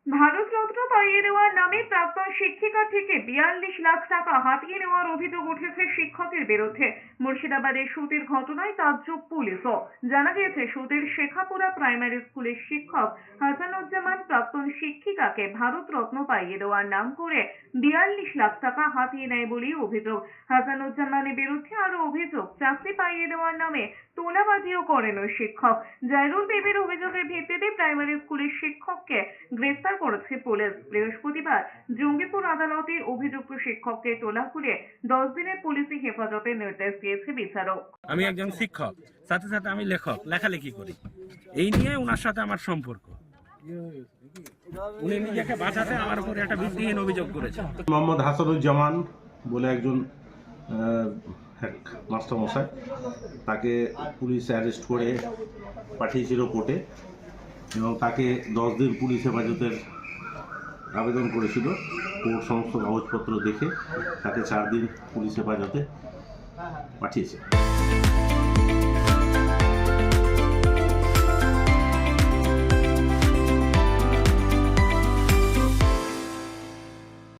ভারতরত্ন পাইয়ে দেওয়ার নামে প্রাক্তন শিক্ষিকা থেকে 42 লাখ টাকা হাতিয়ে নেওয়ার অভিযোগ উঠেছে শিক্ষকের বিরুদ্ধে। মুর্শিদাবাদের সুতির ঘটনায় তাজ্জব পুলিশও। জানা গিয়েছে, সুতির শেখাপুরা প্রাইমারি স্কুলের শিক্ষক হাসানুজ্জামান প্রাক্তন শিক্ষিকাকে ভারতরত্ন পাইয়ে দেওয়ার নাম করে 42 লাখ টাকা হাতিয়ে নেয় বলেই অভিযোগ। হাসানুজ্জামানের বিরুদ্ধে আরো অভিযোগ, চাকরি পাইয়ে দেওয়ার নামে তোলাবাজিও করেন ওই শিক্ষক। জাইরুল দেবীর অভিযোগের ভিত্তিতে প্রাইমারি স্কুলের শিক্ষককে গ্রেফতার করেছে পুলিশ। বৃহস্পতিবার জঙ্গিপুর আদালতে অভিযুক্ত শিক্ষককে তোলা খুলে 10 দিনের পুলিশি হেফাজতের নির্দেশ দিয়েছে বিচারক। আমি একজন শিক্ষক, সাথে সাথে আমি লেখক, লেখালেখি করি। এই নিয়ে ওনার সাথে আমার সম্পর্ক। উনি নিজেকে বাঁচাতে আমার উপরে একটা ভিত্তিহীন অভিযোগ করেছে। মোহাম্মদ হাসানুজ্জামান বলে একজন মাস্টারমশাই, তাকে পুলিশ অ্যারেস্ট করে পাঠিয়েছিল কোর্টে এবং তাকে 10 দিন পুলিশ হেফাজতের আবেদন করেছিল। কোর্ট সমস্ত কাগজপত্র দেখে তাকে 4 দিন পুলিশ হেফাজতে পাঠিয়েছে।